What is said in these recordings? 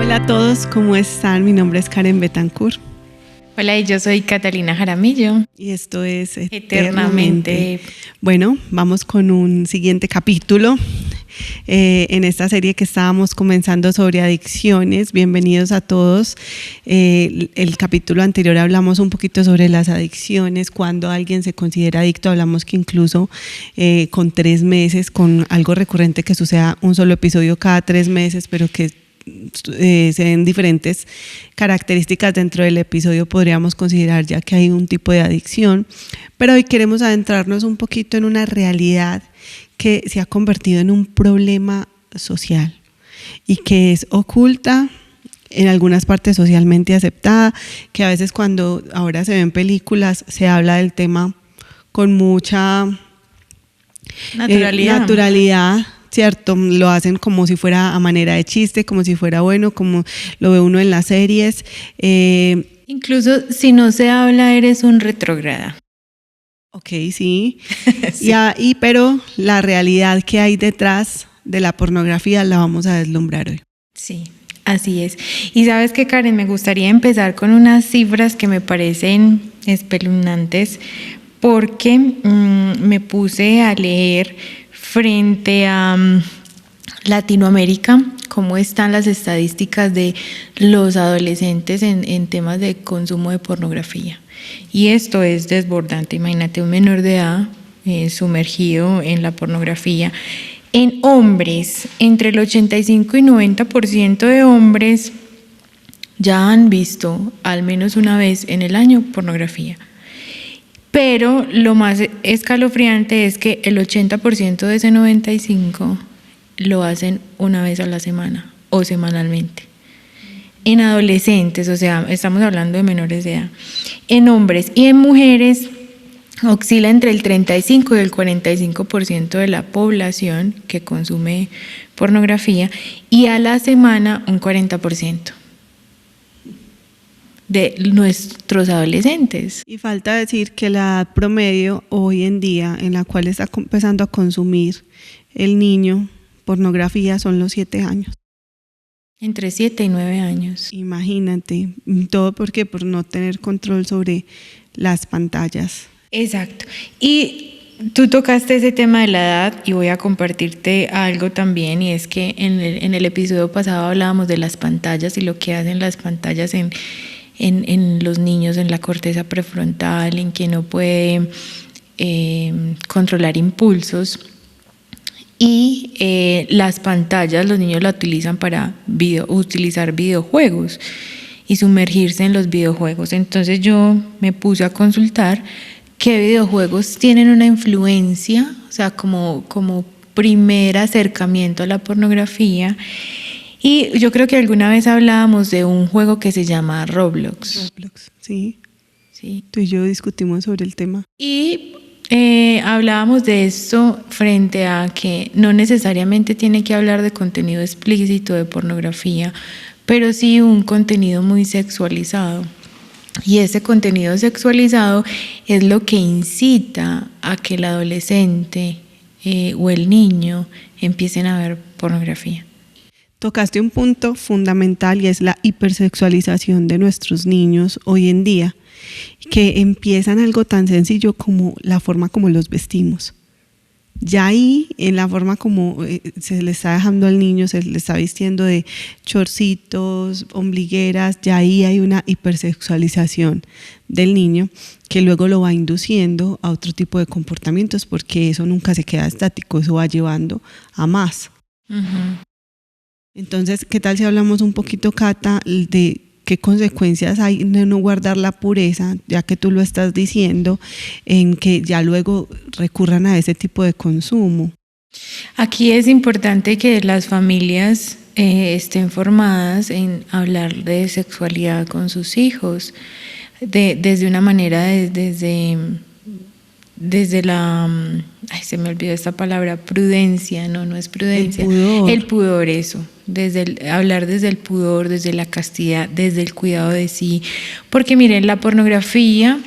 Hola a todos, ¿cómo están? Mi nombre es Karen Betancourt. Hola, y yo soy Catalina Jaramillo. Y esto es Eternamente. Bueno, vamos con un siguiente capítulo en esta serie que estábamos comenzando sobre adicciones. Bienvenidos a todos. El capítulo anterior hablamos un poquito sobre las adicciones, cuando alguien se considera adicto. Hablamos que incluso con 3 meses, con algo recurrente que suceda un solo episodio cada 3 meses, pero que se den diferentes características dentro del episodio, podríamos considerar ya que hay un tipo de adicción. Pero hoy queremos adentrarnos un poquito en una realidad que se ha convertido en un problema social y que es oculta, en algunas partes socialmente aceptada, que a veces cuando ahora se ven películas se habla del tema con mucha naturalidad, ¿cierto? Lo hacen como si fuera a manera de chiste, como si fuera bueno, como lo ve uno en las series. Incluso si no se habla, eres un retrógrada. Ok, sí. Sí. Pero la realidad que hay detrás de la pornografía la vamos a deslumbrar hoy. Sí, así es. Y sabes qué, Karen, me gustaría empezar con unas cifras que me parecen espeluznantes, porque me puse a leer frente a Latinoamérica cómo están las estadísticas de los adolescentes en temas de consumo de pornografía. Y esto es desbordante. Imagínate un menor de edad sumergido en la pornografía. En hombres, entre el 85 y 90% de hombres ya han visto al menos una vez en el año pornografía. Pero lo más escalofriante es que el 80% de ese 95% lo hacen una vez a la semana o semanalmente. En adolescentes, o sea, estamos hablando de menores de edad. En hombres y en mujeres oscila entre el 35 y el 45% de la población que consume pornografía, y a la semana un 40% de nuestros adolescentes. Y falta decir que la edad promedio hoy en día en la cual está empezando a consumir el niño pornografía son los 7 años. Entre 7 y 9 años. Imagínate, todo porque por no tener control sobre las pantallas. Exacto. Y tú tocaste ese tema de la edad y voy a compartirte algo también, y es que en el episodio pasado hablábamos de las pantallas y lo que hacen las pantallas en los niños, en la corteza prefrontal, en que no puede controlar impulsos. Y las pantallas, los niños la utilizan para utilizar videojuegos y sumergirse en los videojuegos. Entonces yo me puse a consultar qué videojuegos tienen una influencia, o sea, como primer acercamiento a la pornografía. Y yo creo que alguna vez hablábamos de un juego que se llama Roblox. Roblox, sí. Tú y yo discutimos sobre el tema. Y hablábamos de esto frente a que no necesariamente tiene que hablar de contenido explícito, de pornografía, pero sí un contenido muy sexualizado. Y ese contenido sexualizado es lo que incita a que el adolescente o el niño empiecen a ver pornografía. Tocaste un punto fundamental y es la hipersexualización de nuestros niños hoy en día, que empiezan algo tan sencillo como la forma como los vestimos. Ya ahí, en la forma como se le está dejando al niño, se le está vistiendo de chorcitos, ombligueras, ya ahí hay una hipersexualización del niño que luego lo va induciendo a otro tipo de comportamientos, porque eso nunca se queda estático, eso va llevando a más. Uh-huh. Entonces, ¿qué tal si hablamos un poquito, Cata, de qué consecuencias hay de no guardar la pureza, ya que tú lo estás diciendo, en que ya luego recurran a ese tipo de consumo? Aquí es importante que las familias estén formadas en hablar de sexualidad con sus hijos, desde una manera, desde la, se me olvidó esta palabra, prudencia, no es prudencia. El pudor, eso. Hablar desde el pudor, desde la castidad, desde el cuidado de sí. Porque miren, la pornografía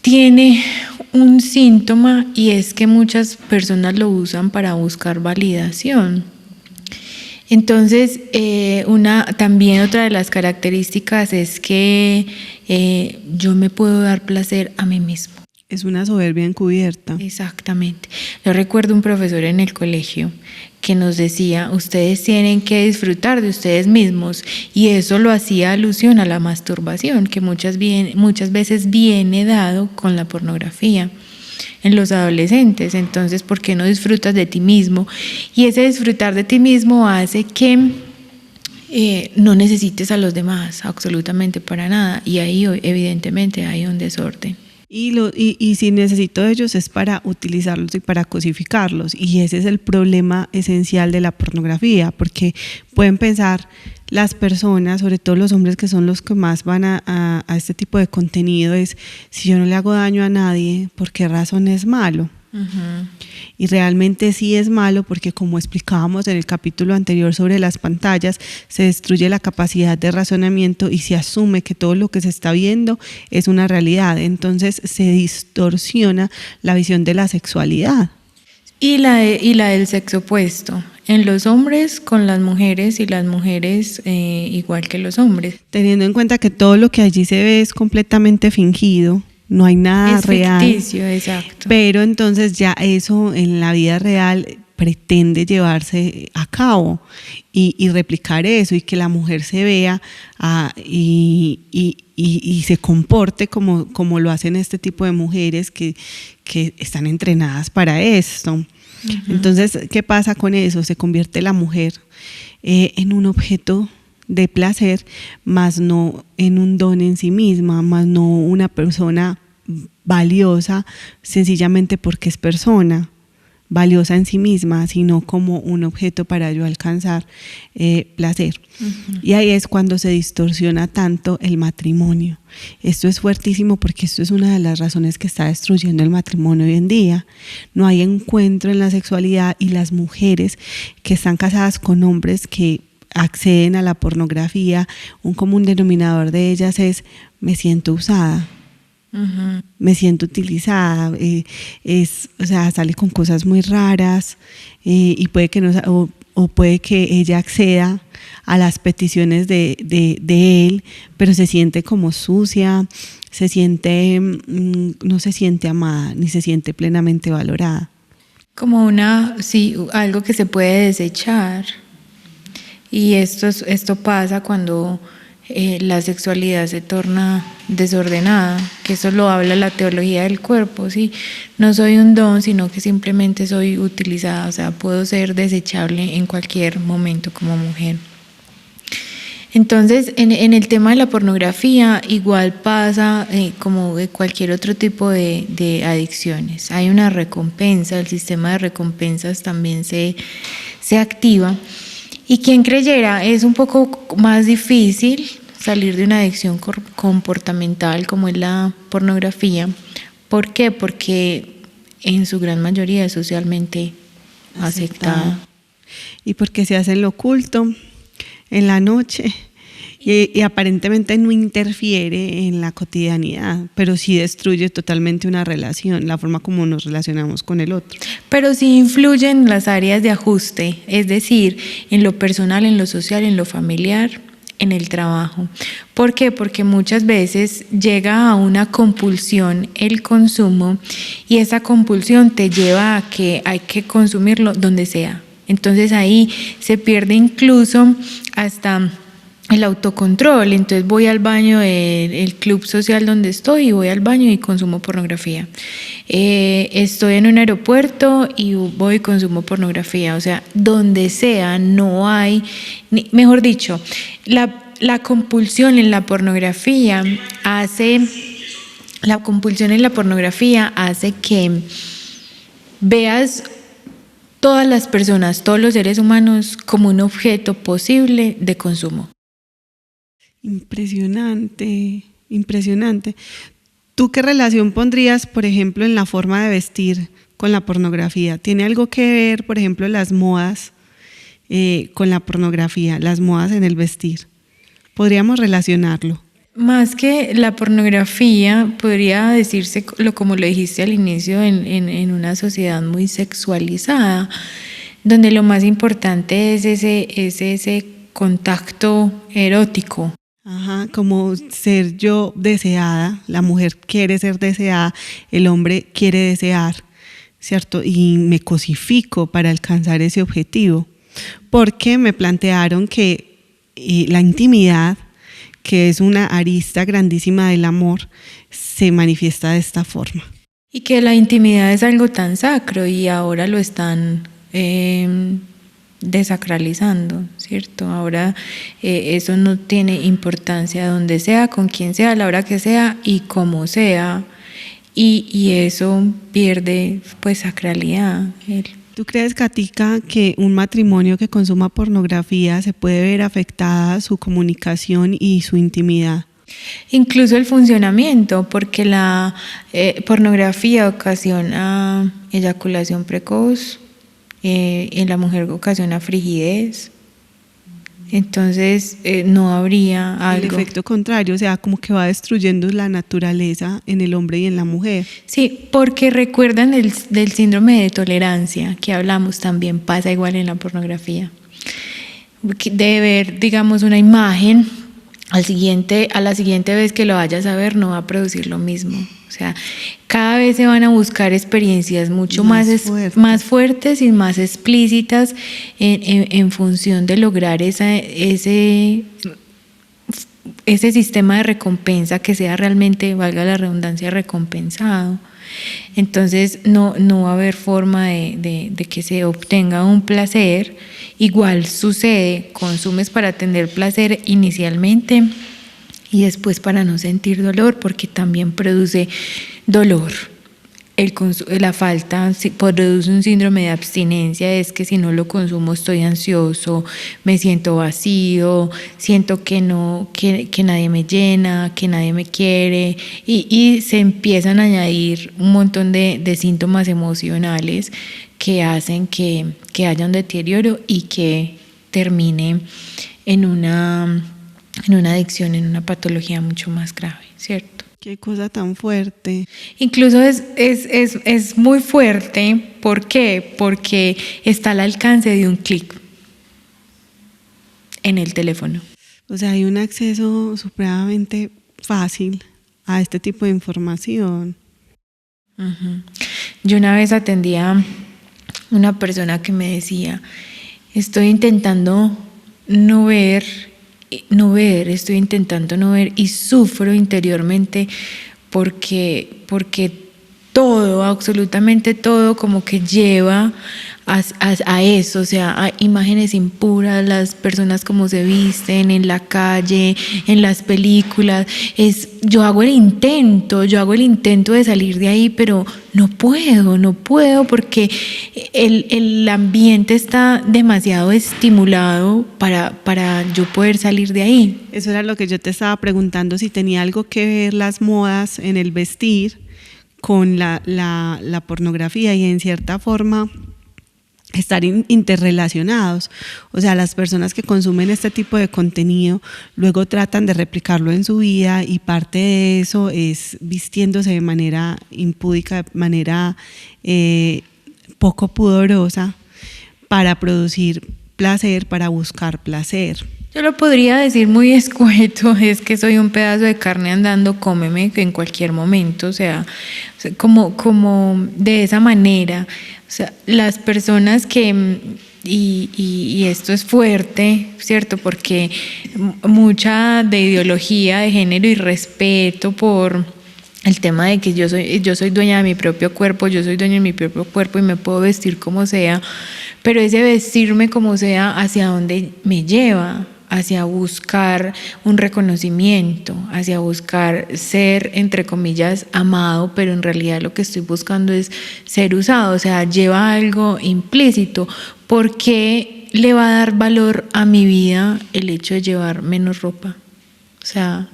tiene un síntoma, y es que muchas personas lo usan para buscar validación. Entonces, también otra de las características es que yo me puedo dar placer a mí mismo. Es una soberbia encubierta. Exactamente. Yo recuerdo un profesor en el colegio que nos decía, ustedes tienen que disfrutar de ustedes mismos, y eso lo hacía alusión a la masturbación, que muchas veces viene dado con la pornografía en los adolescentes. Entonces, ¿por qué no disfrutas de ti mismo? Y ese disfrutar de ti mismo hace que no necesites a los demás absolutamente para nada, y ahí evidentemente hay un desorden. Y si necesito de ellos es para utilizarlos y para cosificarlos, y ese es el problema esencial de la pornografía, porque pueden pensar las personas, sobre todo los hombres que son los que más van a este tipo de contenido, es: si yo no le hago daño a nadie, ¿por qué razón es malo? Uh-huh. Y realmente sí es malo, porque como explicábamos en el capítulo anterior sobre las pantallas, se destruye la capacidad de razonamiento y se asume que todo lo que se está viendo es una realidad. Entonces se distorsiona la visión de la sexualidad. Y la del sexo opuesto, en los hombres con las mujeres, y las mujeres igual que los hombres. Teniendo en cuenta que todo lo que allí se ve es completamente fingido, no hay nada real. Es ficticio, exacto. Pero entonces ya eso en la vida real pretende llevarse a cabo y replicar eso, y que la mujer se vea y se comporte como lo hacen este tipo de mujeres que están entrenadas para esto. Uh-huh. Entonces, ¿qué pasa con eso? Se convierte la mujer en un objeto de placer, más no en un don en sí misma, más no una persona valiosa sencillamente porque es persona, valiosa en sí misma, sino como un objeto para yo alcanzar placer. Uh-huh. Y ahí es cuando se distorsiona tanto el matrimonio. Esto es fuertísimo, porque esto es una de las razones que está destruyendo el matrimonio hoy en día. No hay encuentro en la sexualidad, y las mujeres que están casadas con hombres que acceden a la pornografía, un común denominador de ellas es: me siento usada. Uh-huh. Me siento utilizada, sale con cosas muy raras, y puede que no, o puede que ella acceda a las peticiones de él, pero se siente como sucia, no se siente amada, ni se siente plenamente valorada. Como algo que se puede desechar. Y esto pasa cuando la sexualidad se torna desordenada, que eso lo habla la teología del cuerpo, ¿sí? No soy un don, sino que simplemente soy utilizada, o sea, puedo ser desechable en cualquier momento como mujer. Entonces, en el tema de la pornografía, igual pasa como de cualquier otro tipo de adicciones. Hay una recompensa, el sistema de recompensas también se activa. Y quien creyera, es un poco más difícil salir de una adicción comportamental como es la pornografía. ¿Por qué? Porque en su gran mayoría es socialmente aceptada. Y porque se hace en lo oculto, en la noche, y aparentemente no interfiere en la cotidianidad, pero sí destruye totalmente una relación, la forma como nos relacionamos con el otro. Pero sí influye en las áreas de ajuste, es decir, en lo personal, en lo social, en lo familiar, en el trabajo. ¿Por qué? Porque muchas veces llega a una compulsión el consumo, y esa compulsión te lleva a que hay que consumirlo donde sea. Entonces ahí se pierde incluso hasta el autocontrol. Entonces voy al baño del club social donde estoy, y voy al baño y consumo pornografía. Estoy en un aeropuerto y voy y consumo pornografía. O sea, donde sea, no hay, mejor dicho, la compulsión en la pornografía hace que veas todas las personas, todos los seres humanos, como un objeto posible de consumo. Impresionante, impresionante. ¿Tú qué relación pondrías, por ejemplo, en la forma de vestir con la pornografía? ¿Tiene algo que ver, por ejemplo, las modas con la pornografía, las modas en el vestir? ¿Podríamos relacionarlo? Más que la pornografía, podría decirse, como lo dijiste al inicio, en una sociedad muy sexualizada. donde lo más importante es ese contacto erótico. Ajá, como ser yo deseada, la mujer quiere ser deseada, el hombre quiere desear, ¿cierto? Y me cosifico para alcanzar ese objetivo, porque me plantearon que la intimidad, que es una arista grandísima del amor, se manifiesta de esta forma. Y que la intimidad es algo tan sacro y ahora lo están desacralizando, ¿cierto? Ahora eso no tiene importancia donde sea, con quien sea, a la hora que sea y como sea, y eso pierde pues sacralidad. ¿Tú crees, Katica, que un matrimonio que consuma pornografía se puede ver afectada su comunicación y su intimidad? Incluso el funcionamiento, porque la pornografía ocasiona eyaculación precoz, en la mujer ocasiona frigidez, entonces no habría algo. El efecto contrario, o sea, como que va destruyendo la naturaleza en el hombre y en la mujer. Sí, porque recuerdan del síndrome de tolerancia que hablamos, también pasa igual en la pornografía. De ver, digamos, una imagen, a la siguiente vez que lo vayas a ver no va a producir lo mismo. O sea, cada vez se van a buscar experiencias mucho más fuertes y más explícitas en función de lograr ese sistema de recompensa que sea realmente, valga la redundancia, recompensado. Entonces no va a haber forma de que se obtenga un placer. Igual sucede, consumes para tener placer inicialmente y después para no sentir dolor, porque también produce dolor. La falta produce un síndrome de abstinencia, es que si no lo consumo estoy ansioso, me siento vacío, siento que nadie me llena, que nadie me quiere, y se empiezan a añadir un montón de síntomas emocionales que hacen que haya un deterioro y que termine en una adicción, en una patología mucho más grave, ¿cierto? Qué cosa tan fuerte. Incluso es muy fuerte. ¿Por qué? Porque está al alcance de un clic en el teléfono. O sea, hay un acceso supremamente fácil a este tipo de información. Uh-huh. Yo una vez atendí a una persona que me decía, estoy intentando no ver, estoy intentando no ver y sufro interiormente porque todo, absolutamente todo, como que lleva a eso, o sea, a imágenes impuras, las personas como se visten en la calle, en las películas. Yo hago el intento de salir de ahí, pero no puedo porque el ambiente está demasiado estimulado para yo poder salir de ahí. Eso era lo que yo te estaba preguntando, si tenía algo que ver las modas en el vestir con la pornografía y en cierta forma estar interrelacionados. O sea, las personas que consumen este tipo de contenido luego tratan de replicarlo en su vida y parte de eso es vistiéndose de manera impúdica, de manera poco pudorosa para producir placer, para buscar placer. Yo lo podría decir muy escueto, es que soy un pedazo de carne andando, cómeme en cualquier momento, o sea como de esa manera. O sea, las personas que, y esto es fuerte, ¿cierto? Porque mucha de ideología de género y respeto por el tema de que yo soy dueña de mi propio cuerpo, yo soy dueña de mi propio cuerpo y me puedo vestir como sea, pero ese vestirme como sea, ¿hacia dónde me lleva? Hacia buscar un reconocimiento, hacia buscar ser, entre comillas, amado, pero en realidad lo que estoy buscando es ser usado, o sea, lleva algo implícito. ¿Por qué le va a dar valor a mi vida el hecho de llevar menos ropa? O sea,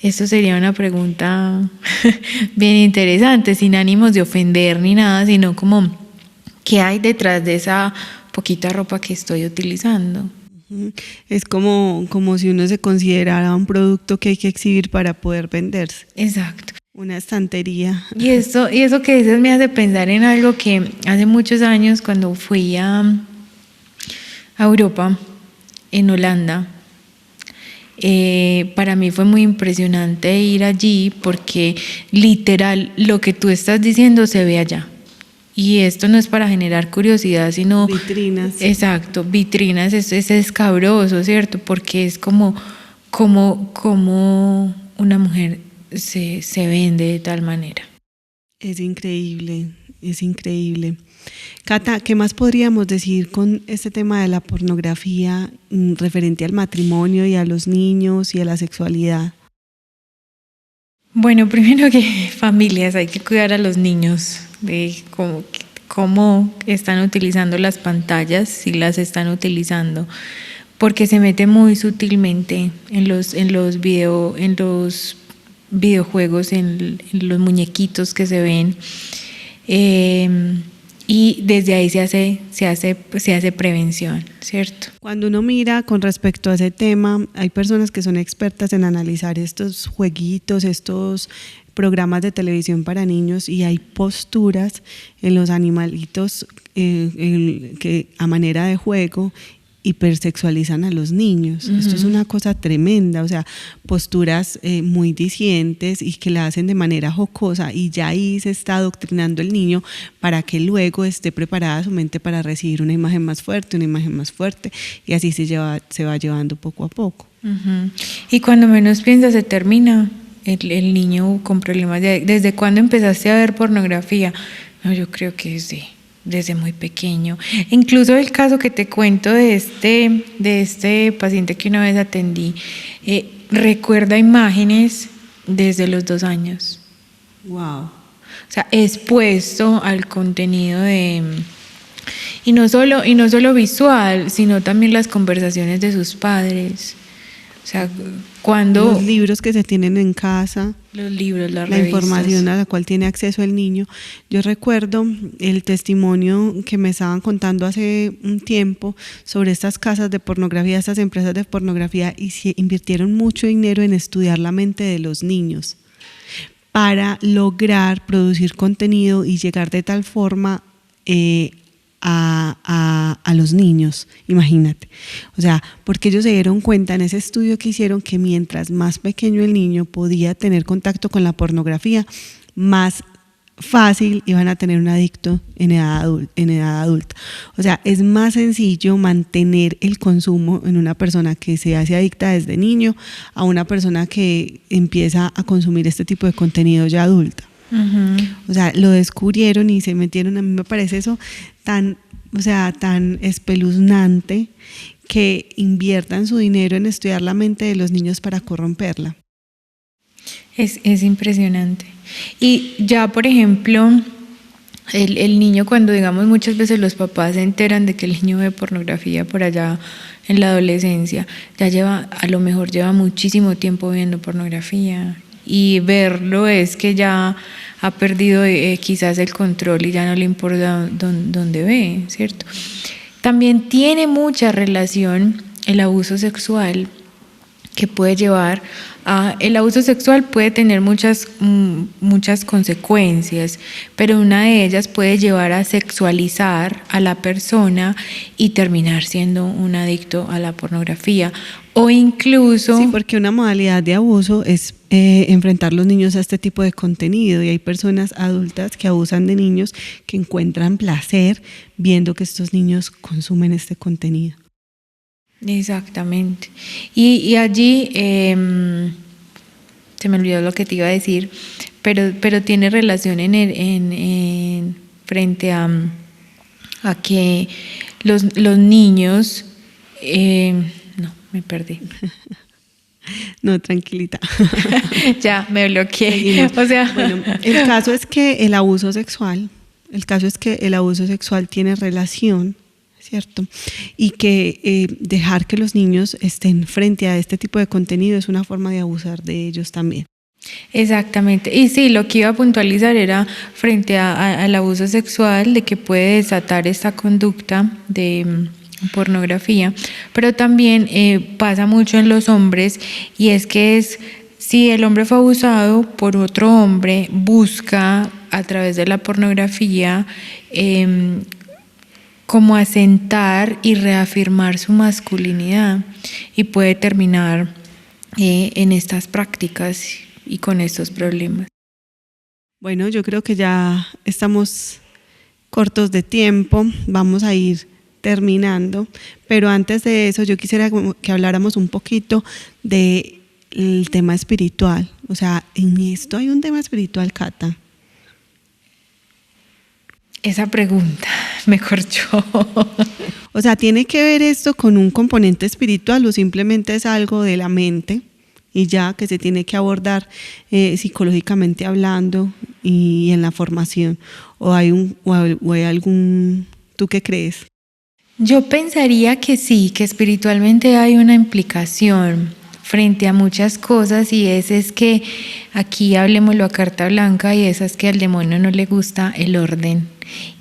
esto sería una pregunta bien interesante, sin ánimos de ofender ni nada, sino como, ¿qué hay detrás de esa poquita ropa que estoy utilizando? Es como si uno se considerara un producto que hay que exhibir para poder venderse. Exacto. Una estantería. Y eso que dices me hace pensar en algo que hace muchos años cuando fui a a Europa, en Holanda. Para mí fue muy impresionante ir allí porque literal lo que tú estás diciendo se ve allá. Y esto no es para generar curiosidad, sino... Vitrinas. Exacto, vitrinas, es escabroso, ¿cierto? Porque es como una mujer se vende de tal manera. Es increíble, es increíble. Cata, ¿qué más podríamos decir con este tema de la pornografía referente al matrimonio y a los niños y a la sexualidad? Bueno, primero que familias, hay que cuidar a los niños de cómo están utilizando las pantallas, si las están utilizando, porque se mete muy sutilmente en los videojuegos, en los muñequitos que se ven. Y desde ahí se hace prevención, ¿cierto? Cuando uno mira con respecto a ese tema, hay personas que son expertas en analizar estos jueguitos, estos programas de televisión para niños, y hay posturas en los animalitos que a manera de juego hipersexualizan a los niños. Esto es una cosa tremenda, o sea, posturas muy dicientes y que la hacen de manera jocosa, y ya ahí se está adoctrinando el niño para que luego esté preparada su mente para recibir una imagen más fuerte, y así se va llevando poco a poco. Y cuando menos piensas se termina el niño con problemas ¿Desde cuándo empezaste a ver pornografía? No, yo creo que desde muy pequeño. Incluso el caso que te cuento de este paciente que una vez atendí, recuerda imágenes desde los 2 años. Wow. O sea, expuesto al contenido y no solo visual, sino también las conversaciones de sus padres. O sea, cuando... Los libros que se tienen en casa. Los libros, las la revistas. Información a la cual tiene acceso el niño. Yo recuerdo el testimonio que me estaban contando hace un tiempo sobre estas casas de pornografía, estas empresas de pornografía, y se invirtieron mucho dinero en estudiar la mente de los niños para lograr producir contenido y llegar de tal forma a los niños, imagínate. O sea, porque ellos se dieron cuenta en ese estudio que hicieron que mientras más pequeño el niño podía tener contacto con la pornografía, más fácil iban a tener un adicto en edad adulta. O sea, es más sencillo mantener el consumo en una persona que se hace adicta desde niño a una persona que empieza a consumir este tipo de contenido ya adulta. O sea, lo descubrieron y se metieron. A mí me parece eso tan espeluznante, que inviertan su dinero en estudiar la mente de los niños para corromperla. Es impresionante. Y ya, por ejemplo, el niño, cuando digamos muchas veces los papás se enteran de que el niño ve pornografía por allá en la adolescencia, a lo mejor lleva muchísimo tiempo viendo pornografía, y verlo es que ya ha perdido quizás el control y ya no le importa dónde ve, ¿cierto? También tiene mucha relación el abuso sexual, que puede llevar el abuso sexual puede tener muchas consecuencias, pero una de ellas puede llevar a sexualizar a la persona y terminar siendo un adicto a la pornografía, o incluso... Sí, porque una modalidad de abuso es enfrentar a los niños a este tipo de contenido, y hay personas adultas que abusan de niños que encuentran placer viendo que estos niños consumen este contenido. Exactamente. Y allí se me olvidó lo que te iba a decir, pero tiene relación en frente a que los niños no, me perdí. No, tranquilita. Ya, me bloqueé. O sea, bueno, el caso es que el abuso sexual tiene relación, ¿cierto? Y que dejar que los niños estén frente a este tipo de contenido es una forma de abusar de ellos también. Exactamente. Y sí, lo que iba a puntualizar era frente al abuso sexual, de que puede desatar esta conducta de pornografía, pero también pasa mucho en los hombres, y es que si el hombre fue abusado por otro hombre, busca a través de la pornografía como asentar y reafirmar su masculinidad, y puede terminar en estas prácticas y con estos problemas. Bueno, yo creo que ya estamos cortos de tiempo, vamos a ir terminando, pero antes de eso yo quisiera que habláramos un poquito del tema espiritual. O sea, en esto hay un tema espiritual, Cata. Esa pregunta, mejor yo. O sea, ¿tiene que ver esto con un componente espiritual o simplemente es algo de la mente y ya que se tiene que abordar psicológicamente hablando y en la formación? ¿O hay algún, tú qué crees? Yo pensaría que sí, que espiritualmente hay una implicación frente a muchas cosas, y es que aquí hablemoslo a carta blanca, y esa es que al demonio no le gusta el orden.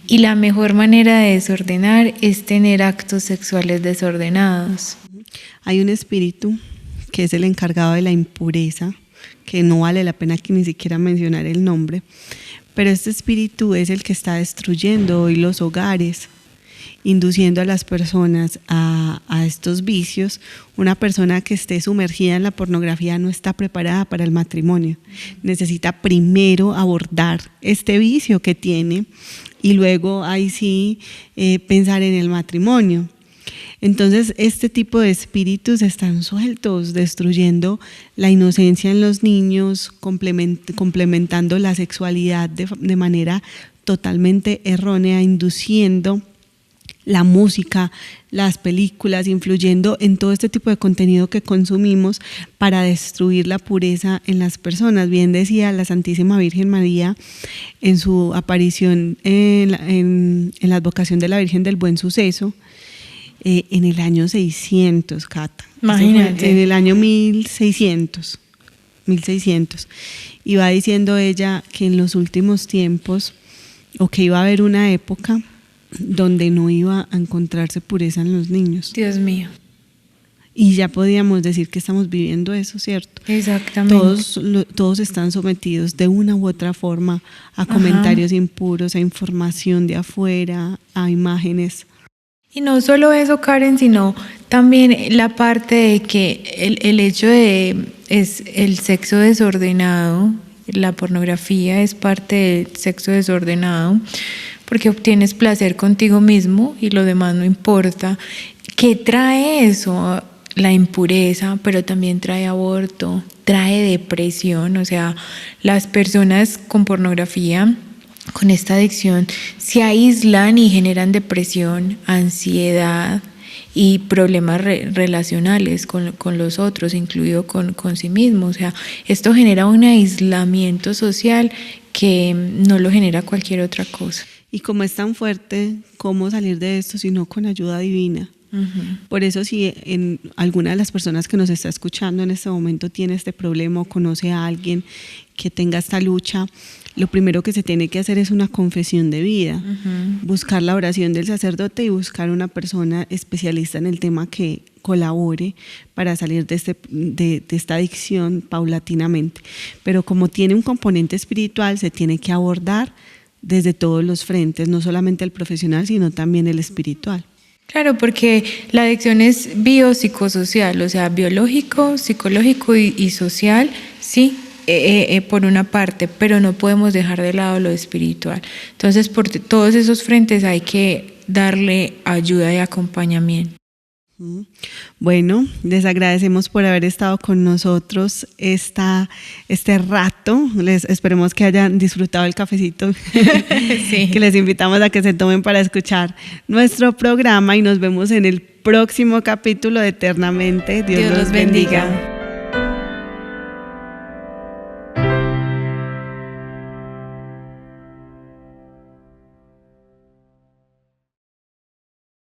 Y la mejor manera de desordenar es tener actos sexuales desordenados. Hay un espíritu que es el encargado de la impureza, que no vale la pena que ni siquiera mencionar el nombre, pero este espíritu es el que está destruyendo hoy los hogares, induciendo a las personas a estos vicios. Una persona que esté sumergida en la pornografía no está preparada para el matrimonio. Necesita primero abordar este vicio que tiene y luego ahí sí pensar en el matrimonio. Entonces este tipo de espíritus están sueltos, destruyendo la inocencia en los niños, complementando la sexualidad de manera totalmente errónea, induciendo la música, las películas, influyendo en todo este tipo de contenido que consumimos para destruir la pureza en las personas. Bien decía la Santísima Virgen María en su aparición en la advocación de la Virgen del Buen Suceso, en el año 600, Cata. Imagínate. En el año 1600. Iba diciendo ella que en los últimos tiempos, o que iba a haber una época donde no iba a encontrarse pureza en los niños. Dios mío. Y ya podíamos decir que estamos viviendo eso, ¿cierto? Exactamente. Todos están sometidos de una u otra forma a comentarios impuros, a información de afuera, a imágenes. Y no solo eso, Karen, sino también la parte de que el hecho de es el sexo desordenado, la pornografía es parte del sexo desordenado, porque obtienes placer contigo mismo y lo demás no importa. ¿Qué trae eso? La impureza, pero también trae aborto, trae depresión. O sea, las personas con pornografía, con esta adicción, se aíslan y generan depresión, ansiedad y problemas relacionales con los otros, incluido con sí mismo. O sea, esto genera un aislamiento social que no lo genera cualquier otra cosa. Y como es tan fuerte, ¿cómo salir de esto si no con ayuda divina? Por eso, si en alguna de las personas que nos está escuchando en este momento tiene este problema o conoce a alguien que tenga esta lucha, lo primero que se tiene que hacer es una confesión de vida, buscar la oración del sacerdote y buscar una persona especialista en el tema que colabore para salir de esta adicción paulatinamente. Pero como tiene un componente espiritual, se tiene que abordar desde todos los frentes, no solamente el profesional, sino también el espiritual. Claro, porque la adicción es biopsicosocial, o sea, biológico, psicológico y social, sí, por una parte, pero no podemos dejar de lado lo espiritual. Entonces, por todos esos frentes hay que darle ayuda y acompañamiento. Bueno, les agradecemos por haber estado con nosotros este rato. Esperemos que hayan disfrutado el cafecito sí. Que les invitamos a que se tomen para escuchar nuestro programa y nos vemos en el próximo capítulo de Eternamente. Dios los bendiga.